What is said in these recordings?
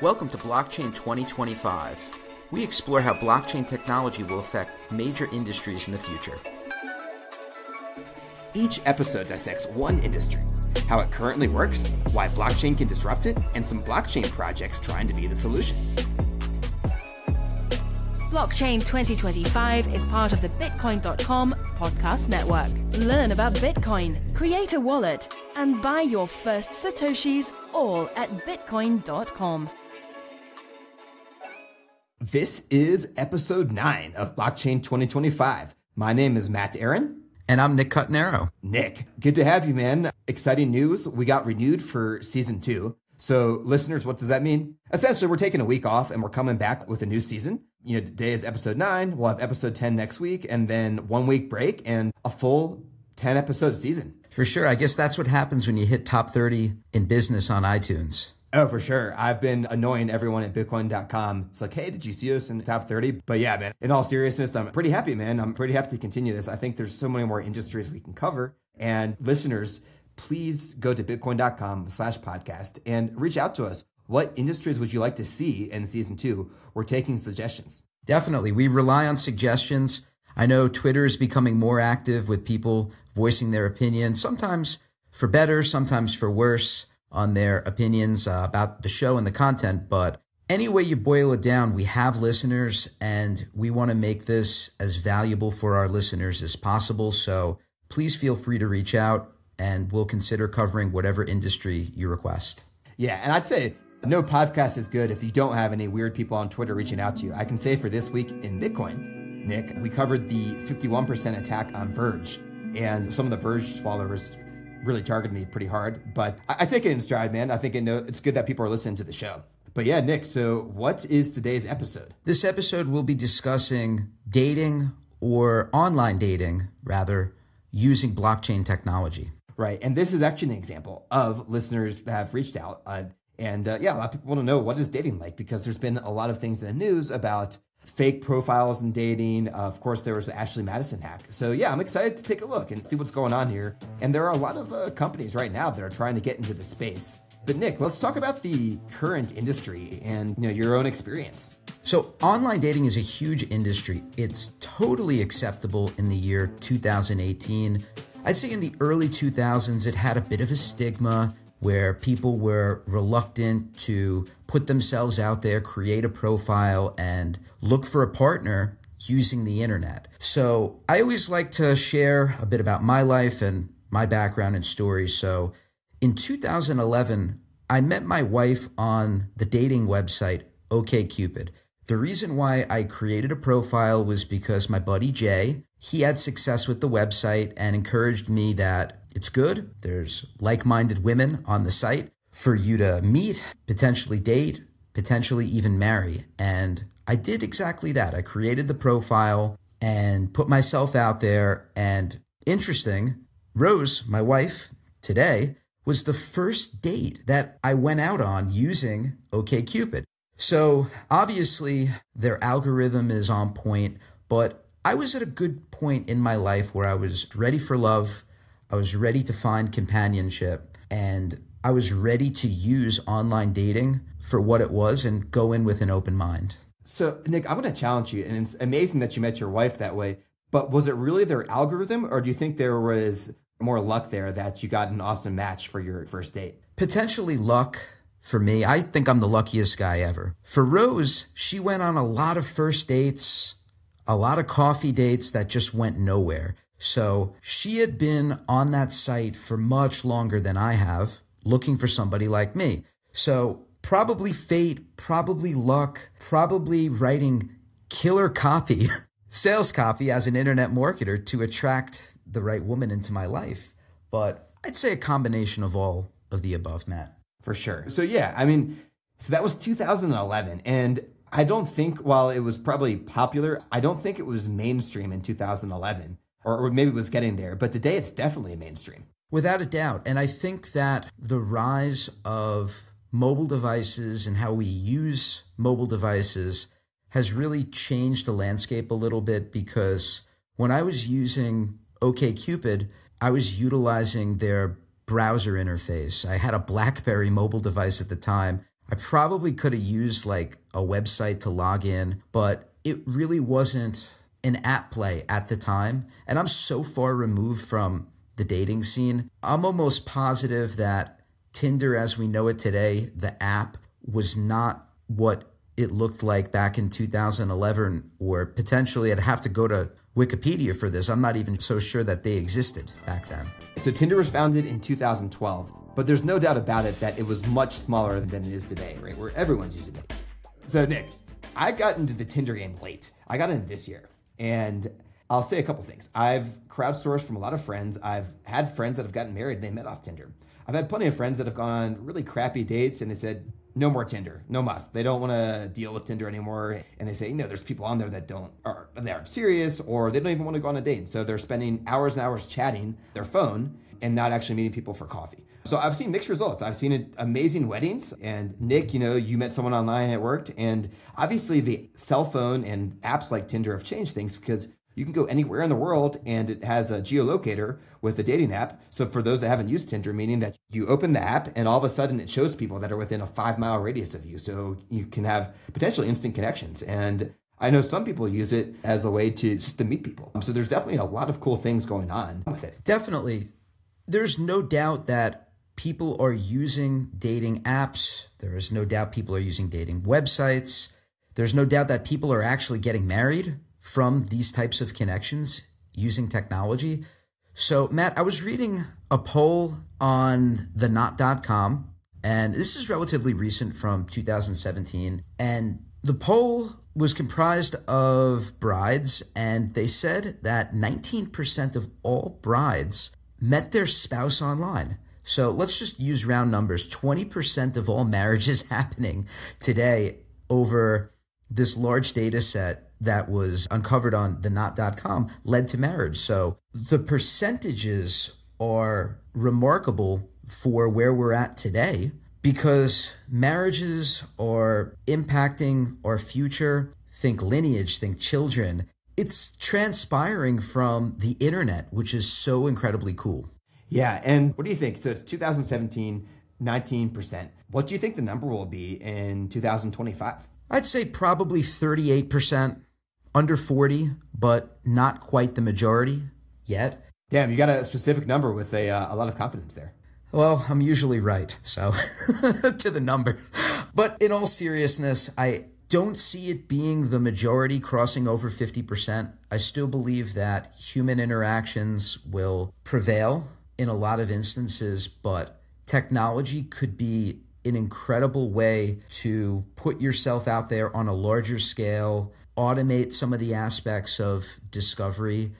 Welcome to Blockchain 2025. We explore how blockchain technology will affect major industries in the future. Each episode dissects one industry, how it currently works, why blockchain can disrupt it, and some blockchain projects trying to be the solution. Blockchain 2025 is part of the Bitcoin.com podcast network. Learn about Bitcoin, create a wallet, and buy your first Satoshis all at Bitcoin.com. This is episode 9 of Blockchain 2025. My name is Matt Aaron. And I'm Nick Cutnero. Nick, good to have you, man. Exciting news. We got renewed for season 2. So listeners, what does that mean? Essentially, we're taking a week off and we're coming back with a new season. You know, today is episode 9. We'll have episode 10 next week and then 1 week break and a full 10 episode season. For sure. I guess that's what happens when you hit top 30 in business on iTunes. Oh, for sure. I've been annoying everyone at Bitcoin.com. It's like, hey, did you see us in the top 30? But yeah, man, in all seriousness, I'm pretty happy, man. I'm pretty happy to continue this. I think there's so many more industries we can cover. And listeners, please go to Bitcoin.com/podcast and reach out to us. What industries would you like to see in season 2? We're taking suggestions. Definitely. We rely on suggestions. I know Twitter is becoming more active with people voicing their opinions, sometimes for better, sometimes for worse, on their opinions about the show and the content. But any way you boil it down, we have listeners and we want to make this as valuable for our listeners as possible. So please feel free to reach out and we'll consider covering whatever industry you request. Yeah, and I'd say no podcast is good if you don't have any weird people on Twitter reaching out to you. I can say for this week in Bitcoin, Nick, we covered the 51% attack on Verge. And some of the Verge followers really targeted me pretty hard. But I take it in stride, man. I think it's good that people are listening to the show. But yeah, Nick, so what is today's episode? This episode will be discussing dating, or online dating, rather, using blockchain technology. Right. And this is actually an example of listeners that have reached out. And a lot of people want to know, what is dating like? Because there's been a lot of things in the news about fake profiles in dating. Of course, there was the Ashley Madison hack. So yeah, I'm excited to take a look and see what's going on here. And there are a lot of companies right now that are trying to get into the space. But Nick, let's talk about the current industry and your own experience. So online dating is a huge industry. It's totally acceptable in the year 2018. I'd say in the early 2000s, it had a bit of a stigma where people were reluctant to put themselves out there, create a profile, and look for a partner using the internet. So I always like to share a bit about my life and my background and story. So in 2011, I met my wife on the dating website OkCupid. The reason why I created a profile was because my buddy Jay, he had success with the website and encouraged me that it's good. There's like-minded women on the site for you to meet, potentially date, potentially even marry. And I did exactly that. I created the profile and put myself out there. And interesting, Rose, my wife today, was the first date that I went out on using OkCupid. So obviously their algorithm is on point, but I was at a good point in my life where I was ready for love. I was ready to find companionship, and I was ready to use online dating for what it was and go in with an open mind. So, Nick, I'm going to challenge you, and it's amazing that you met your wife that way, but was it really their algorithm, or do you think there was more luck there that you got an awesome match for your first date? Potentially luck for me. I think I'm the luckiest guy ever. For Rose, she went on a lot of first dates, a lot of coffee dates that just went nowhere. So she had been on that site for much longer than I have, looking for somebody like me. So probably fate, probably luck, probably writing killer copy, sales copy as an internet marketer to attract the right woman into my life. But I'd say a combination of all of the above, Matt. For sure. So yeah, so that was 2011. And I don't think, while it was probably popular, I don't think it was mainstream in 2011. Or maybe it was getting there, but today it's definitely mainstream. Without a doubt. And I think that the rise of mobile devices and how we use mobile devices has really changed the landscape a little bit, because when I was using OkCupid, I was utilizing their browser interface. I had a BlackBerry mobile device at the time. I probably could have used like a website to log in, but it really wasn't an app play at the time. And I'm so far removed from the dating scene. I'm almost positive that Tinder as we know it today, the app, was not what it looked like back in 2011, or potentially I'd have to go to Wikipedia for this. I'm not even so sure that they existed back then. So Tinder was founded in 2012, but there's no doubt about it that it was much smaller than it is today, right? Where everyone's using it. So Nick, I got into the Tinder game late. I got in this year, and I'll say a couple things. I've crowdsourced from a lot of friends. I've had friends that have gotten married and they met off Tinder. I've had plenty of friends that have gone on really crappy dates and they said, no more Tinder, no must. They don't want to deal with Tinder anymore. And they say, you know, there's people on there that they aren't serious, or they don't even want to go on a date. So they're spending hours and hours chatting their phone and not actually meeting people for coffee. So I've seen mixed results. I've seen amazing weddings. And Nick, you know, you met someone online at work, and obviously the cell phone and apps like Tinder have changed things because you can go anywhere in the world and it has a geolocator with a dating app. So for those that haven't used Tinder, meaning that you open the app and all of a sudden it shows people that are within a 5-mile radius of you. So you can have potentially instant connections. And I know some people use it as a way to just to meet people. So there's definitely a lot of cool things going on with it. Definitely. There's no doubt that people are using dating apps. There is no doubt people are using dating websites. There's no doubt that people are actually getting married from these types of connections using technology. So, Matt, I was reading a poll on the not.com, and this is relatively recent from 2017. And the poll was comprised of brides, and they said that 19% of all brides met their spouse online. So let's just use round numbers. 20% of all marriages happening today over this large data set that was uncovered on the not.com led to marriage. So the percentages are remarkable for where we're at today, because marriages are impacting our future. Think lineage, think children. It's transpiring from the internet, which is so incredibly cool. Yeah. And what do you think? So it's 2017, 19%. What do you think the number will be in 2025? I'd say probably 38%, under 40, but not quite the majority yet. Damn, you got a specific number with a lot of confidence there. Well, I'm usually right, so to the number. But in all seriousness, I don't see it being the majority crossing over 50%. I still believe that human interactions will prevail in a lot of instances, but technology could be an incredible way to put yourself out there on a larger scale, automate some of the aspects of discovery,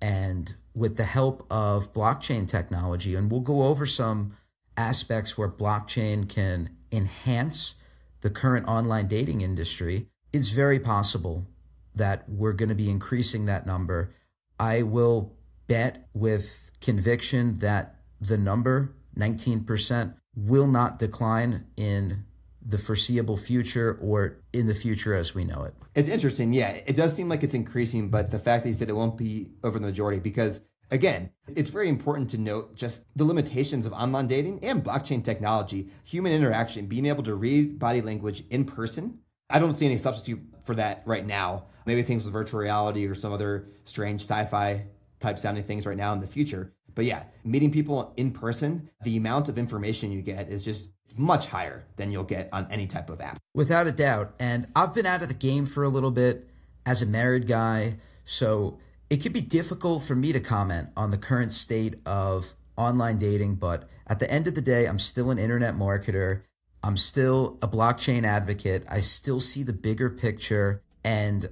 and with the help of blockchain technology. And we'll go over some aspects where blockchain can enhance the current online dating industry. It's very possible that we're going to be increasing that number. I will bet with conviction that the number, 19%, will not decline in the foreseeable future or in the future as we know it. It's interesting. Yeah, it does seem like it's increasing, but the fact that you said it won't be over the majority, because again, it's very important to note just the limitations of online dating and blockchain technology, human interaction, being able to read body language in person. I don't see any substitute for that right now. Maybe things with virtual reality or some other strange sci-fi type sounding things right now in the future. But yeah, meeting people in person, the amount of information you get is just much higher than you'll get on any type of app. Without a doubt. And I've been out of the game for a little bit as a married guy, so it could be difficult for me to comment on the current state of online dating. But at the end of the day, I'm still an internet marketer. I'm still a blockchain advocate. I still see the bigger picture, and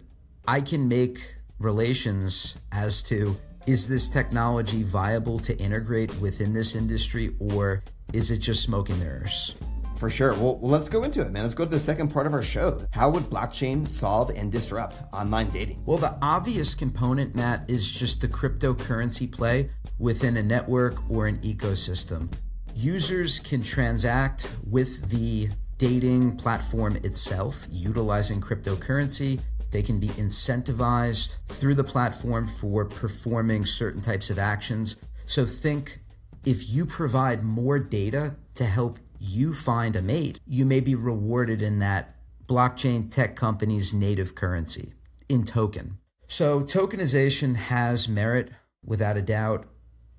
I can make relations as to, is this technology viable to integrate within this industry, or is it just smoke and mirrors? For sure. Well, let's go into it, man. Let's go to the second part of our show. How would blockchain solve and disrupt online dating? Well, the obvious component, Matt, is just the cryptocurrency play within a network or an ecosystem. Users can transact with the dating platform itself utilizing cryptocurrency. They can be incentivized through the platform for performing certain types of actions. So think, if you provide more data to help you find a mate, you may be rewarded in that blockchain tech company's native currency, in token. So tokenization has merit, without a doubt.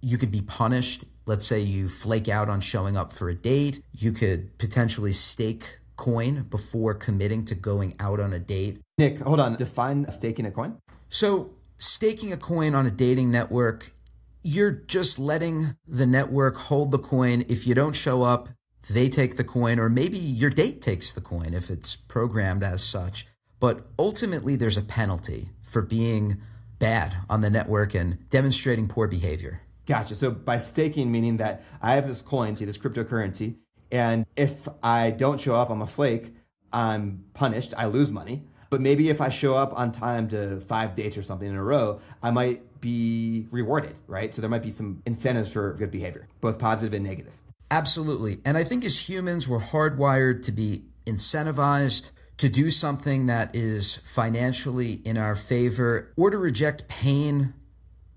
You could be punished. Let's say you flake out on showing up for a date. You could potentially stake coin before committing to going out on a date. Nick, hold on. Define staking a coin. So staking a coin on a dating network, you're just letting the network hold the coin. If you don't show up, they take the coin, or maybe your date takes the coin if it's programmed as such. But ultimately, there's a penalty for being bad on the network and demonstrating poor behavior. Gotcha. So by staking, meaning that I have this coin, this cryptocurrency, and if I don't show up, I'm a flake, I'm punished, I lose money. But maybe if I show up on time to 5 dates or something in a row, I might be rewarded, right? So there might be some incentives for good behavior, both positive and negative. Absolutely. And I think as humans, we're hardwired to be incentivized to do something that is financially in our favor, or to reject pain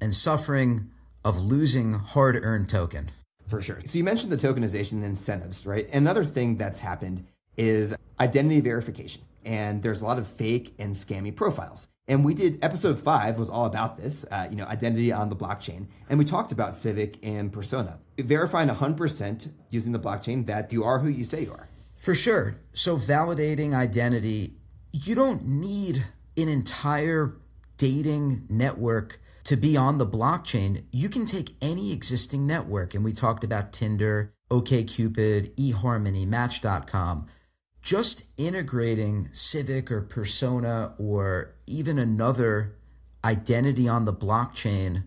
and suffering of losing hard-earned token. For sure. So you mentioned the tokenization and incentives, right? Another thing that's happened is identity verification. And there's a lot of fake and scammy profiles. And we did episode 5 was all about this, identity on the blockchain. And we talked about civic and persona, verifying 100% using the blockchain that you are who you say you are. For sure. So validating identity, you don't need an entire dating network to be on the blockchain. You can take any existing network. And we talked about Tinder, OkCupid, eHarmony, Match.com. Just integrating civic or persona or even another identity on the blockchain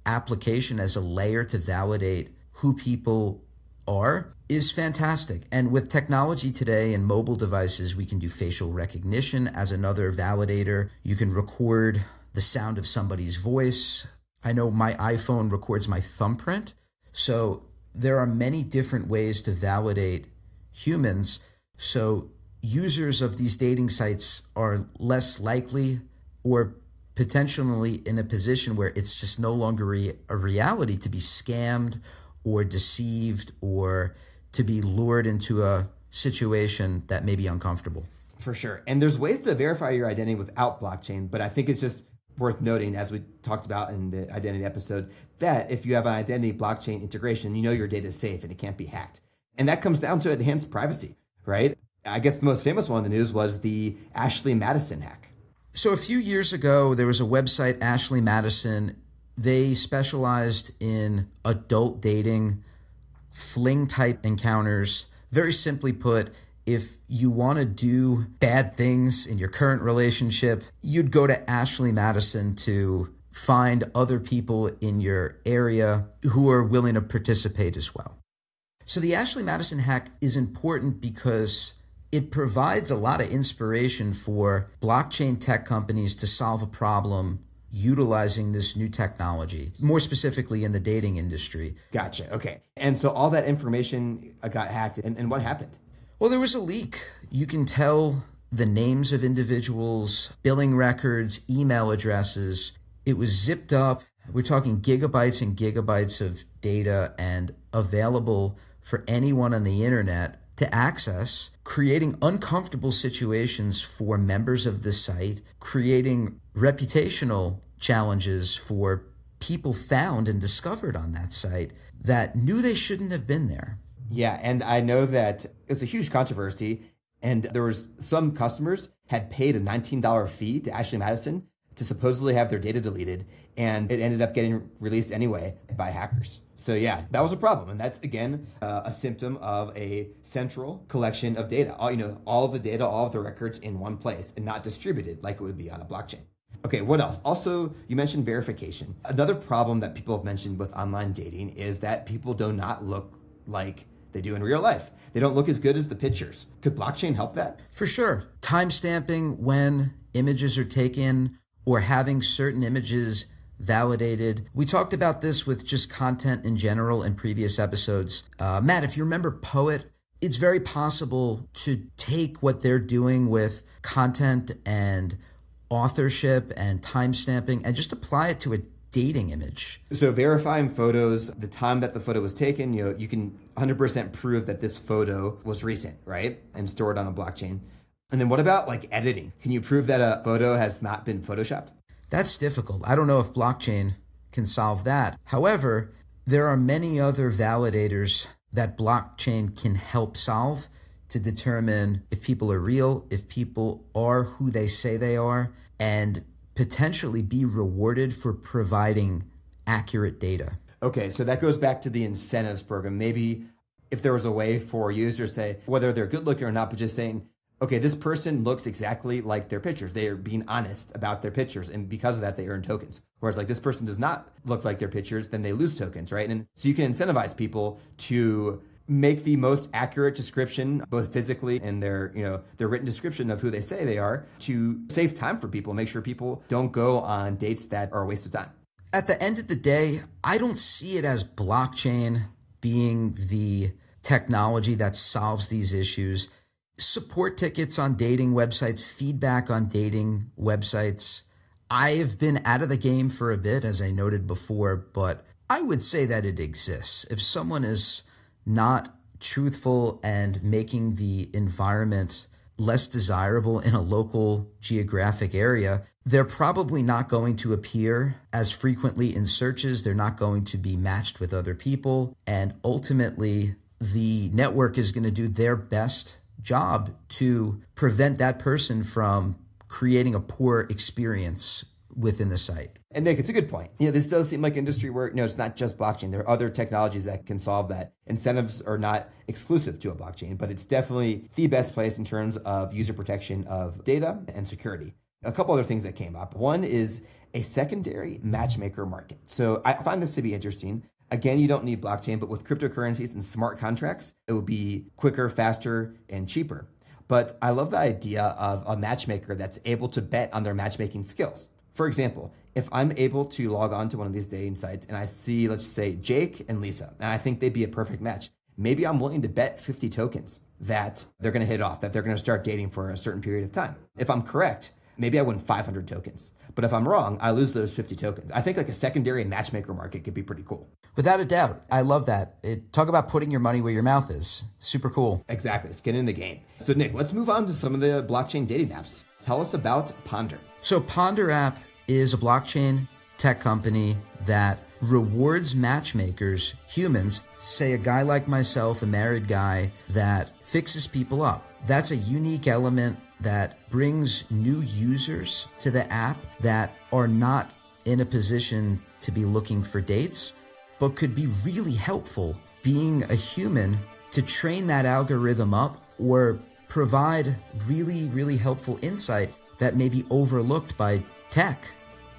application as a layer to validate who people are is fantastic. And with technology today and mobile devices, we can do facial recognition as another validator. You can record the sound of somebody's voice. I know my iPhone records my thumbprint. So there are many different ways to validate humans. So users of these dating sites are less likely or potentially in a position where it's just no longer a reality to be scammed or deceived or to be lured into a situation that may be uncomfortable. For sure. And there's ways to verify your identity without blockchain, but I think it's just worth noting, as we talked about in the identity episode, that if you have an identity blockchain integration, you know your data is safe and it can't be hacked. And that comes down to enhanced privacy, right? I guess the most famous one in the news was the Ashley Madison hack. So a few years ago, there was a website, Ashley Madison. They specialized in adult dating, fling type encounters. Very simply put, if you want to do bad things in your current relationship, you'd go to Ashley Madison to find other people in your area who are willing to participate as well. So the Ashley Madison hack is important because it provides a lot of inspiration for blockchain tech companies to solve a problem utilizing this new technology, more specifically in the dating industry. Gotcha. Okay. And so all that information got hacked. And what happened? Well, there was a leak. You can tell the names of individuals, billing records, email addresses. It was zipped up. We're talking gigabytes and gigabytes of data and available for anyone on the internet to access, creating uncomfortable situations for members of the site, creating reputational challenges for people found and discovered on that site that knew they shouldn't have been there. Yeah, and I know that it was a huge controversy, and there was some customers had paid a $19 fee to Ashley Madison to supposedly have their data deleted, and it ended up getting released anyway by hackers. So yeah, that was a problem. And that's, again, a symptom of a central collection of data. All of the data, all of the records in one place and not distributed like it would be on a blockchain. Okay, what else? Also, you mentioned verification. Another problem that people have mentioned with online dating is that people do not look like they do in real life. They don't look as good as the pictures. Could blockchain help that? For sure. Timestamping when images are taken or having certain images validated. We talked about this with just content in general in previous episodes. Matt, if you remember Poet, it's very possible to take what they're doing with content and authorship and timestamping and just apply it to a dating image. So verifying photos, the time that the photo was taken, you can 100% prove that this photo was recent, right? And stored on a blockchain. And then what about like editing? Can you prove that a photo has not been photoshopped? That's difficult. I don't know if blockchain can solve that. However, there are many other validators that blockchain can help solve to determine if people are real, if people are who they say they are, and potentially be rewarded for providing accurate data. Okay, so that goes back to the incentives program. Maybe if there was a way for users to say, whether they're good looking or not, but just saying, okay, this person looks exactly like their pictures. They are being honest about their pictures. And because of that, they earn tokens. Whereas like this person does not look like their pictures, then they lose tokens, right? And so you can incentivize people to make the most accurate description, both physically and their written description of who they say they are, to save time for people, make sure people don't go on dates that are a waste of time. At the end of the day, I don't see it as blockchain being the technology that solves these issues. Support tickets on dating websites, feedback on dating websites. I've been out of the game for a bit, as I noted before, but I would say that it exists. If someone is not truthful and making the environment less desirable in a local geographic area, they're probably not going to appear as frequently in searches. They're not going to be matched with other people. And ultimately, the network is going to do their best job to prevent that person from creating a poor experience within the site. And Nick, it's a good point. This does seem like industry where, it's not just blockchain. There are other technologies that can solve that. Incentives are not exclusive to a blockchain, but it's definitely the best place in terms of user protection of data and security. A couple other things that came up. One is a secondary matchmaker market. So I find this to be interesting. Again, you don't need blockchain, but with cryptocurrencies and smart contracts, it would be quicker, faster, and cheaper. But I love the idea of a matchmaker that's able to bet on their matchmaking skills. For example, if I'm able to log on to one of these dating sites and I see, let's say, Jake and Lisa, and I think they'd be a perfect match, maybe I'm willing to bet 50 tokens that they're going to hit off, that they're going to start dating for a certain period of time. If I'm correct, maybe I win 500 tokens. But if I'm wrong, I lose those 50 tokens. I think like a secondary matchmaker market could be pretty cool. Without a doubt. I love that. Talk about putting your money where your mouth is. Super cool. Exactly. Skin in the game. So Nick, let's move on to some of the blockchain dating apps. Tell us about Ponder. So Ponder app is a blockchain tech company that rewards matchmakers, humans, say a guy like myself, a married guy, that fixes people up. That's a unique element that brings new users to the app that are not in a position to be looking for dates, but could be really helpful being a human to train that algorithm up or provide really, really helpful insight that may be overlooked by tech.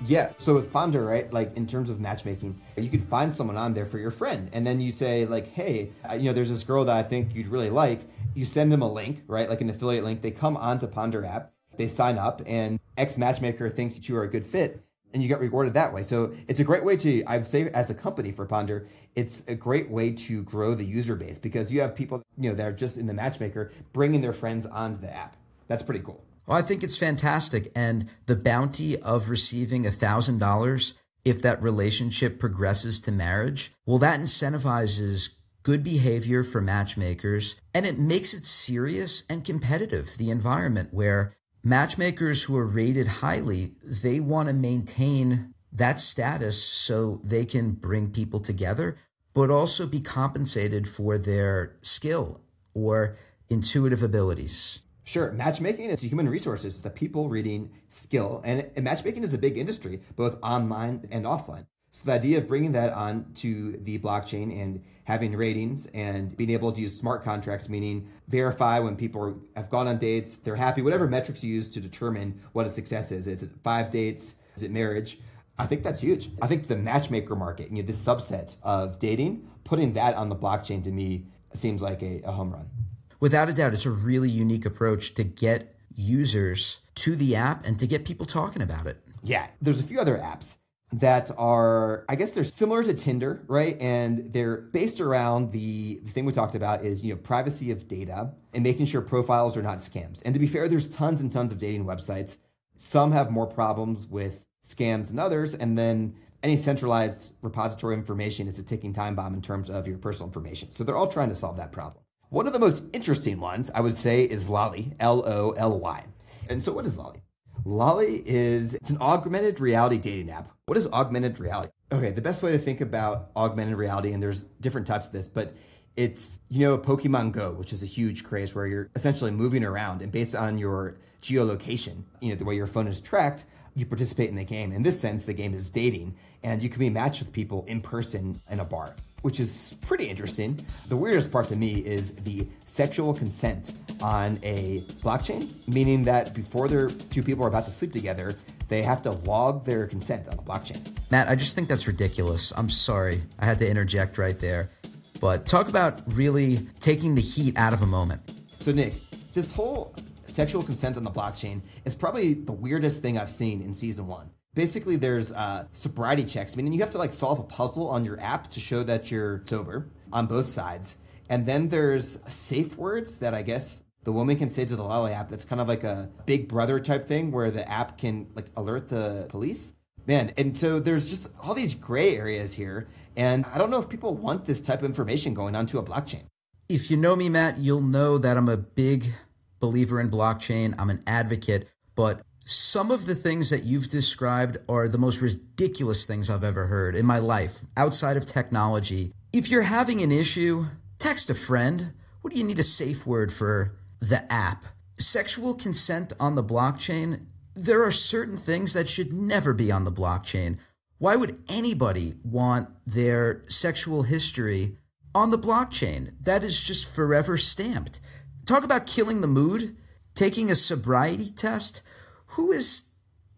Yeah. So with Ponder, right, like in terms of matchmaking, you could find someone on there for your friend. And then you say like, hey, there's this girl that I think you'd really like. You send them a link, right, like an affiliate link. They come onto Ponder app, they sign up, and X matchmaker thinks that you are a good fit, and you get rewarded that way. So it's a great way to, I would say as a company for Ponder, it's a great way to grow the user base because you have people, that are just in the matchmaker bringing their friends onto the app. That's pretty cool. Well, I think it's fantastic. And the bounty of receiving $1,000 if that relationship progresses to marriage, well, that incentivizes good behavior for matchmakers, and it makes it serious and competitive, the environment where matchmakers who are rated highly, they want to maintain that status so they can bring people together, but also be compensated for their skill or intuitive abilities. Sure. Matchmaking is human resources. It's the people reading skill. And matchmaking is a big industry, both online and offline. So the idea of bringing that on to the blockchain and having ratings and being able to use smart contracts, meaning verify when people have gone on dates, they're happy, whatever metrics you use to determine what a success is. Is it 5 dates? Is it marriage? I think that's huge. I think the matchmaker market, this subset of dating, putting that on the blockchain to me seems like a home run. Without a doubt, it's a really unique approach to get users to the app and to get people talking about it. Yeah, there's a few other apps that are, I guess they're similar to Tinder, right? And they're based around the thing we talked about is, privacy of data and making sure profiles are not scams. And to be fair, there's tons and tons of dating websites. Some have more problems with scams than others. And then any centralized repository of information is a ticking time bomb in terms of your personal information. So they're all trying to solve that problem. One of the most interesting ones, I would say, is Loly, Loly. And so what is Loly? Loly it's an augmented reality dating app. What is augmented reality? Okay, the best way to think about augmented reality, and there's different types of this, but it's, Pokemon Go, which is a huge craze where you're essentially moving around, and based on your geolocation, the way your phone is tracked, you participate in the game. In this sense, the game is dating, and you can be matched with people in person in a bar, which is pretty interesting. The weirdest part to me is the sexual consent on a blockchain, meaning that before two people are about to sleep together, they have to log their consent on the blockchain. Matt, I just think that's ridiculous. I'm sorry. I had to interject right there. But talk about really taking the heat out of a moment. So Nick, this whole sexual consent on the blockchain is probably the weirdest thing I've seen in season 1. Basically, there's sobriety checks, meaning you have to solve a puzzle on your app to show that you're sober on both sides. And then there's safe words that I guess the woman can say to the Loly app. That's kind of like a Big Brother type thing where the app can alert the police. Man, and so there's just all these gray areas here. And I don't know if people want this type of information going onto a blockchain. If you know me, Matt, you'll know that I'm a big believer in blockchain. I'm an advocate, but some of the things that you've described are the most ridiculous things I've ever heard in my life outside of technology. If you're having an issue, text a friend. What do you need a safe word for the app? Sexual consent on the blockchain, there are certain things that should never be on the blockchain. Why would anybody want their sexual history on the blockchain? That is just forever stamped. Talk about killing the mood, taking a sobriety test. Who is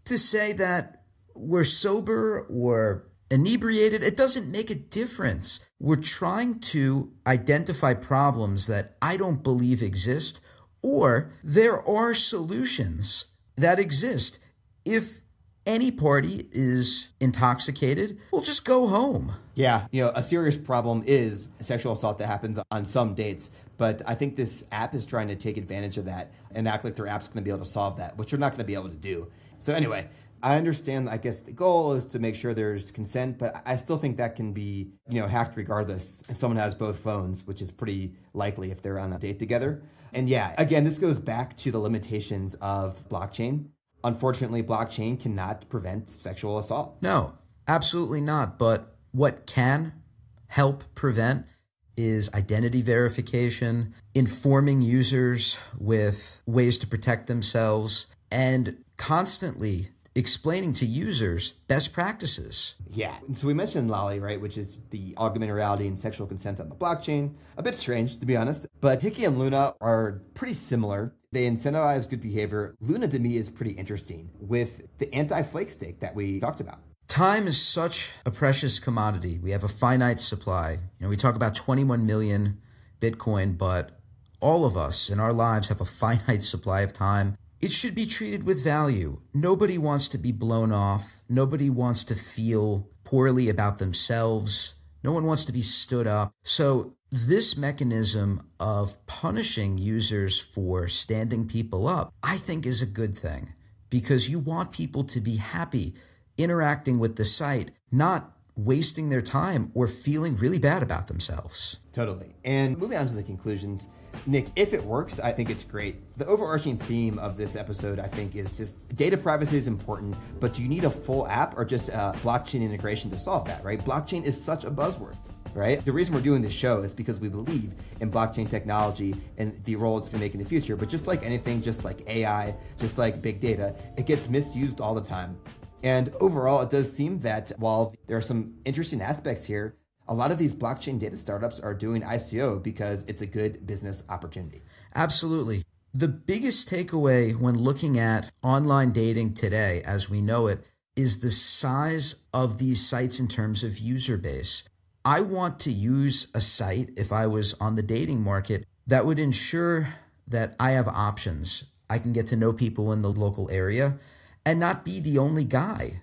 to say that we're sober or inebriated? It doesn't make a difference. We're trying to identify problems that I don't believe exist, or there are solutions that exist. If any party is intoxicated, we'll just go home. Yeah, a serious problem is sexual assault that happens on some dates, but I think this app is trying to take advantage of that and act like their app's going to be able to solve that, which they're not going to be able to do. So anyway, I understand, I guess the goal is to make sure there's consent, but I still think that can be, hacked regardless if someone has both phones, which is pretty likely if they're on a date together. And yeah, again, this goes back to the limitations of blockchain. Unfortunately, blockchain cannot prevent sexual assault. No, absolutely not. But what can help prevent is identity verification, informing users with ways to protect themselves, and constantly explaining to users best practices. Yeah. So we mentioned Loly, right, which is the augmented reality and sexual consent on the blockchain. A bit strange, to be honest. But Hicky and Luna are pretty similar. They incentivize good behavior. Luna, to me, is pretty interesting with the anti-flake stake that we talked about. Time is such a precious commodity. We have a finite supply. We talk about 21 million Bitcoin, but all of us in our lives have a finite supply of time. It should be treated with value. Nobody wants to be blown off. Nobody wants to feel poorly about themselves. No one wants to be stood up. So this mechanism of punishing users for standing people up, I think is a good thing, because you want people to be happy interacting with the site, not wasting their time or feeling really bad about themselves. Totally. And moving on to the conclusions, Nick, if it works, I think it's great. The overarching theme of this episode, I think, is just data privacy is important, but do you need a full app or just a blockchain integration to solve that, right? Blockchain is such a buzzword, right? The reason we're doing this show is because we believe in blockchain technology and the role it's going to make in the future. But just like anything, just like AI, just like big data, it gets misused all the time. And overall, it does seem that while there are some interesting aspects here, a lot of these blockchain data startups are doing ICO because it's a good business opportunity. Absolutely. The biggest takeaway when looking at online dating today, as we know it, is the size of these sites in terms of user base. I want to use a site, if I was on the dating market, that would ensure that I have options. I can get to know people in the local area and not be the only guy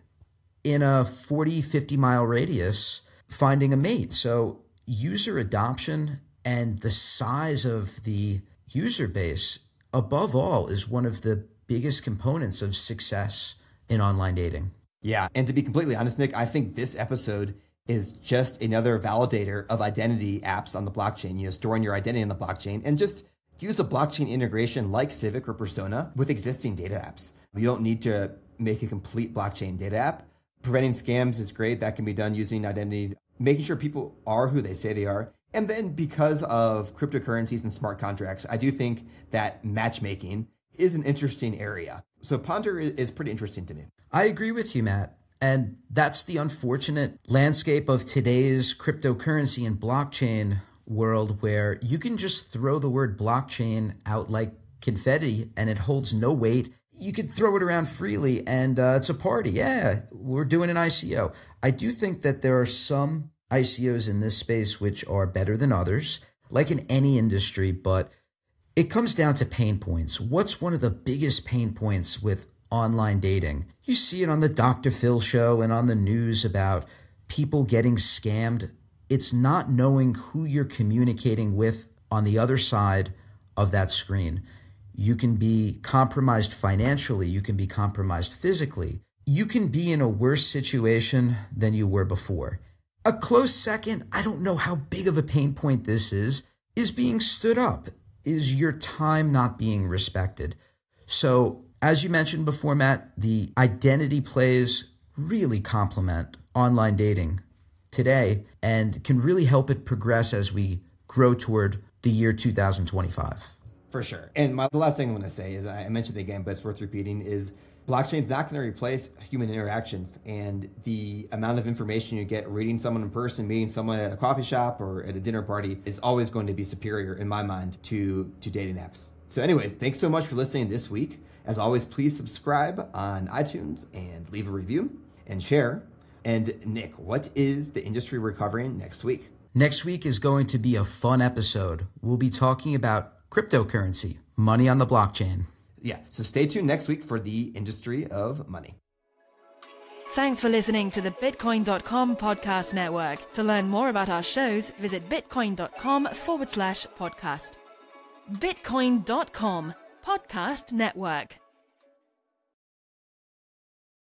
in a 40, 50-mile radius finding a mate. So user adoption and the size of the user base, above all, is one of the biggest components of success in online dating. Yeah. And to be completely honest, Nick, I think this episode is just another validator of identity apps on the blockchain, storing your identity on the blockchain, and just use a blockchain integration like Civic or Persona with existing data apps. You don't need to make a complete blockchain data app. Preventing scams is great. That can be done using identity, making sure people are who they say they are. And then because of cryptocurrencies and smart contracts, I do think that matchmaking is an interesting area. So Ponder is pretty interesting to me. I agree with you, Matt. And that's the unfortunate landscape of today's cryptocurrency and blockchain world, where you can just throw the word blockchain out like confetti and it holds no weight. You could throw it around freely and it's a party. Yeah, we're doing an ICO. I do think that there are some ICOs in this space which are better than others, like in any industry, but it comes down to pain points. What's one of the biggest pain points with online dating? You see it on the Dr. Phil show and on the news about people getting scammed. It's not knowing who you're communicating with on the other side of that screen. You can be compromised financially. You can be compromised physically. You can be in a worse situation than you were before. A close second, I don't know how big of a pain point this is being stood up, is your time not being respected. So as you mentioned before, Matt, the identity plays really complement online dating today and can really help it progress as we grow toward the year 2025. For sure. And the last thing I'm going to say is, I mentioned it again, but it's worth repeating, is blockchain's not going to replace human interactions. And the amount of information you get reading someone in person, meeting someone at a coffee shop or at a dinner party is always going to be superior, in my mind, to dating apps. So anyway, thanks so much for listening this week. As always, please subscribe on iTunes and leave a review and share. And Nick, what is the industry we're covering next week? Next week is going to be a fun episode. We'll be talking about cryptocurrency, money on the blockchain. Yeah, so stay tuned next week for the industry of money. Thanks for listening to the Bitcoin.com podcast network. To learn more about our shows, visit Bitcoin.com/podcast. Bitcoin.com podcast network.